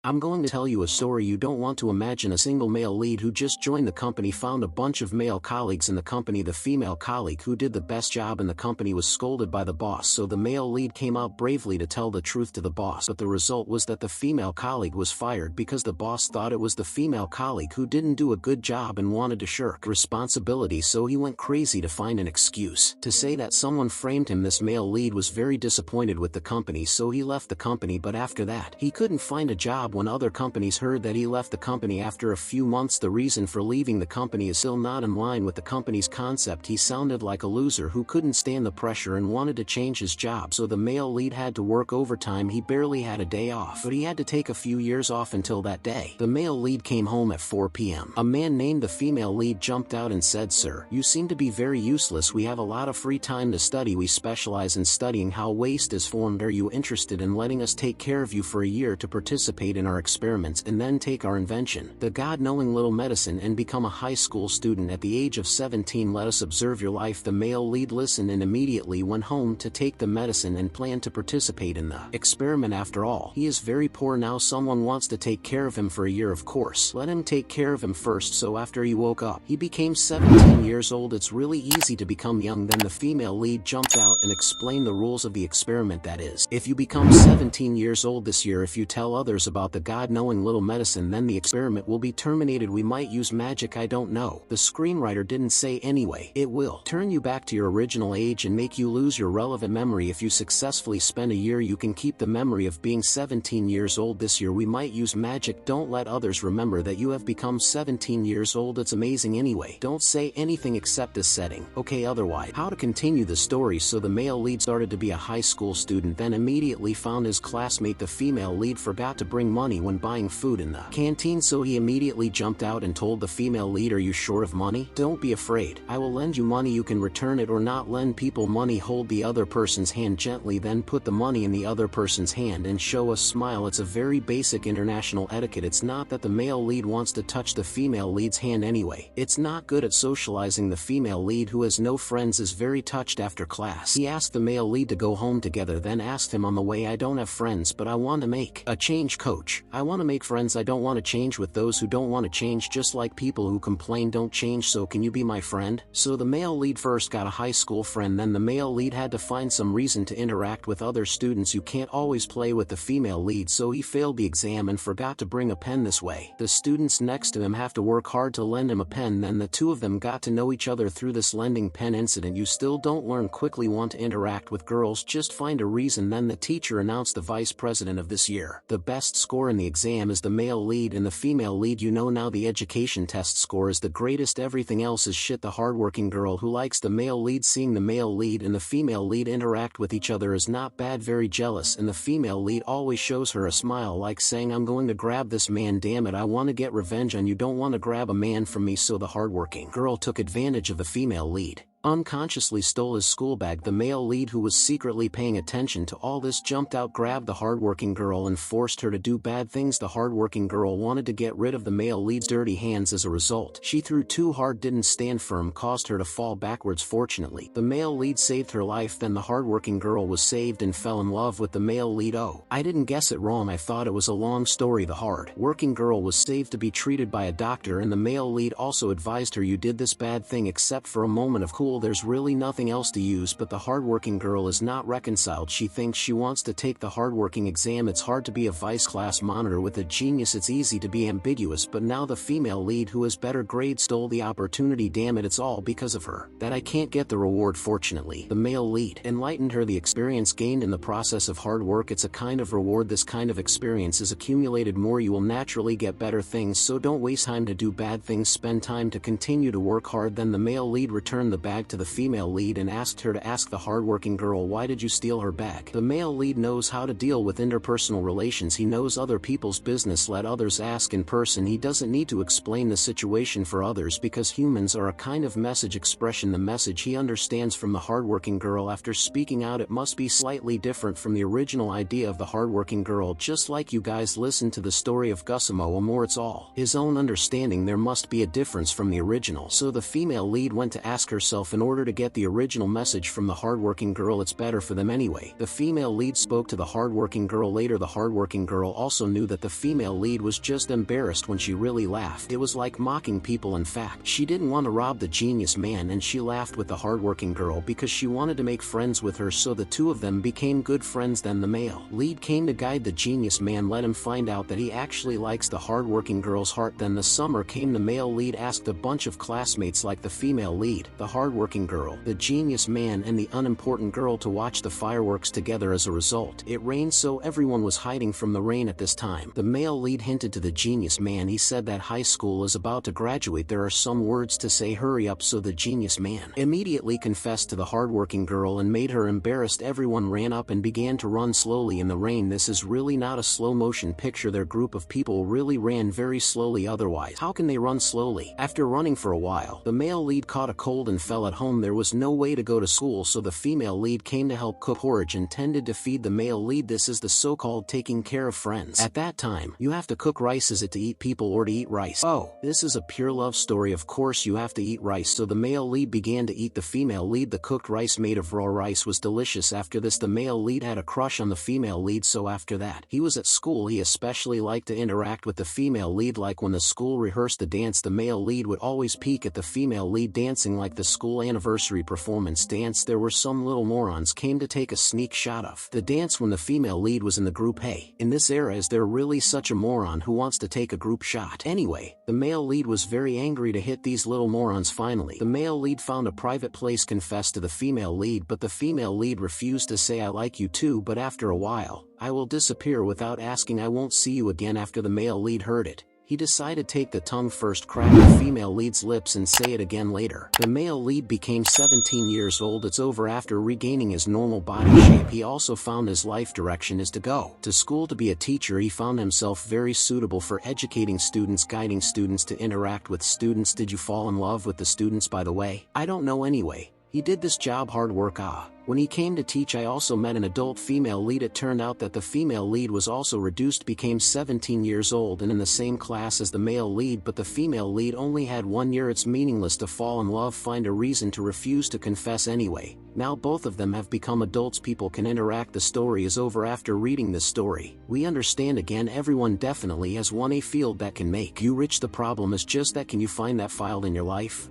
I'm going to tell you a story you don't want to imagine. A single male lead who just joined the company found a bunch of male colleagues in the company. The female colleague who did the best job in the company was scolded by the boss, so the male lead came out bravely to tell the truth to the boss, but the result was that the female colleague was fired because the boss thought it was the female colleague who didn't do a good job and wanted to shirk responsibility, so he went crazy to find an excuse to say that someone framed him. This male lead was very disappointed with the company, so he left the company, but after that he couldn't find a job. When other companies heard that he left the company after a few months, the reason for leaving the company is still not in line with the company's concept. He sounded like a loser who couldn't stand the pressure and wanted to change his job, so the male lead had to work overtime. He barely had a day off, but he had to take a few years off until that day. The male lead came home at 4 p.m. A man named the female lead jumped out and said, "Sir, you seem to be very useless. We have a lot of free time to study. We specialize in studying how waste is formed. Are you interested in letting us take care of you for a year to participate in our experiments and then take our invention, the God-knowing little medicine, and become a high school student at the age of 17? Let us observe your life." The male lead listened and immediately went home to take the medicine and planned to participate in the experiment. After all, he is very poor now. Someone wants to take care of him for a year. Of course, let him take care of him first. So after he woke up, he became 17 years old. It's really easy to become young. Then the female lead jumped out and explained the rules of the experiment. That is, if you become 17 years old this year, if you tell others about the God-knowing little medicine, then the experiment will be terminated. We might use magic, I don't know. The screenwriter didn't say anyway. It will turn you back to your original age and make you lose your relevant memory. If you successfully spend a year, you can keep the memory of being 17 years old. This year we might use magic. Don't let others remember that you have become 17 years old. It's amazing anyway. Don't say anything except this setting, okay? Otherwise, how to continue the story? So the male lead started to be a high school student, then immediately found his classmate. The female lead forgot to bring money when buying food in the canteen, so he immediately jumped out and told the female lead, "Are you short of money? Don't be afraid. I will lend you money. You can return it or not." Lend people money. Hold the other person's hand gently, then put the money in the other person's hand and show a smile. It's a very basic international etiquette. It's not that the male lead wants to touch the female lead's hand anyway. It's not good at socializing. The female lead, who has no friends, is very touched. After class, he asked the male lead to go home together, then asked him on the way, "I don't have friends, but I want to make a change, coach. I want to make friends. I don't want to change with those who don't want to change, just like people who complain don't change, so can you be my friend?" So the male lead first got a high school friend, then the male lead had to find some reason to interact with other students. You can't always play with the female lead, so he failed the exam and forgot to bring a pen. This way, the students next to him have to work hard to lend him a pen. Then the two of them got to know each other through this lending pen incident. You still don't learn quickly, want to interact with girls, just find a reason. Then the teacher announced the vice president of this year. The best score in the exam is the male lead and the female lead. You know now the education test score is the greatest. Everything else is shit. The hardworking girl who likes the male lead, seeing the male lead and the female lead interact with each other, is not bad, very jealous, and the female lead always shows her a smile like saying, "I'm going to grab this man, damn it, I want to get revenge on you. Don't want to grab a man from me." So the hardworking girl took advantage of the female lead, unconsciously stole his school bag. The male lead, who was secretly paying attention to all this, jumped out, grabbed the hardworking girl and forced her to do bad things. The hardworking girl wanted to get rid of the male lead's dirty hands. As a result, she threw too hard, didn't stand firm, caused her to fall backwards. Fortunately, the male lead saved her life. Then the hardworking girl was saved and fell in love with the male lead. Oh, I didn't guess it wrong. I thought it was a long story. The hard-working girl was saved to be treated by a doctor, and the male lead also advised her, "You did this bad thing." Except for a moment of cool, there's really nothing else to use. But the hardworking girl is not reconciled. She thinks she wants to take the hardworking exam. It's hard to be a vice class monitor with a genius. It's easy to be ambiguous, but now the female lead, who has better grades, stole the opportunity. Damn it, it's all because of her that I can't get the reward. Fortunately, the male lead enlightened her. The experience gained in the process of hard work, it's a kind of reward. This kind of experience is accumulated more. You will naturally get better things, so don't waste time to do bad things. Spend time to continue to work hard. Then the male lead returned the bag to the female lead and asked her to ask the hardworking girl, "Why did you steal her bag?" The male lead knows how to deal with interpersonal relations. He knows other people's business. Let others ask in person. He doesn't need to explain the situation for others because humans are a kind of message expression. The message he understands from the hardworking girl after speaking out, it must be slightly different from the original idea of the hardworking girl. Just like you guys listen to the story of Gusamo Amor, it's all his own understanding. There must be a difference from the original. So the female lead went to ask herself, off in order to get the original message from the hardworking girl. It's better for them anyway. The female lead spoke to the hardworking girl later. The hardworking girl also knew that the female lead was just embarrassed when she really laughed. It was like mocking people. In fact, she didn't want to rob the genius man, and she laughed with the hardworking girl because she wanted to make friends with her, so the two of them became good friends. Then the male lead came to guide the genius man, let him find out that he actually likes the hardworking girl's heart. Then the summer came. The male lead asked a bunch of classmates like the female lead, the hardworking girl, the genius man, and the unimportant girl to watch the fireworks together. As a result, it rained, so everyone was hiding from the rain at this time. The male lead hinted to the genius man. He said that high school is about to graduate. There are some words to say. Hurry up. So the genius man immediately confessed to the hardworking girl and made her embarrassed. Everyone ran up and began to run slowly in the rain. This is really not a slow motion picture. Their group of people really ran very slowly. Otherwise, how can they run slowly? After running for a while, the male lead caught a cold and fell at home. There was no way to go to school, so the female lead came to help cook porridge intended to feed the male lead. This is the so-called taking care of friends. At that time, you have to cook rice. Is it to eat people or to eat rice? Oh, this is a pure love story. Of course you have to eat rice. So the male lead began to eat the female lead. The cooked rice made of raw rice was delicious. After this, the male lead had a crush on the female lead, so after that, he was at school. He especially liked to interact with the female lead. Like when the school rehearsed the dance, the male lead would always peek at the female lead dancing, like the school anniversary performance dance. There were some little morons came to take a sneak shot of the dance when the female lead was in the group. Hey, in this era, is there really such a moron who wants to take a group shot? Anyway, the male lead was very angry to hit these little morons. Finally, the male lead found a private place, confessed to the female lead, but the female lead refused to say I like you too, but after a while, I will disappear without asking. I won't see you again. After the male lead heard it, he decided to take the tongue first, crack the female lead's lips, and say it again later. The male lead became 17 years old. It's over. After regaining his normal body shape, he also found his life direction is to go to school to be a teacher. He found himself very suitable for educating students, guiding students to interact with students. Did you fall in love with the students, by the way? I don't know. Anyway, he did this job hard work. When he came to teach, I also met an adult female lead. It turned out that the female lead was also reduced, became 17 years old and in the same class as the male lead, but the female lead only had 1 year. It's meaningless to fall in love. Find a reason to refuse to confess anyway. Now both of them have become adults. People can interact. The story is over. After reading this story, we understand again everyone definitely has a field that can make you rich. The problem is just that, can you find that file in your life?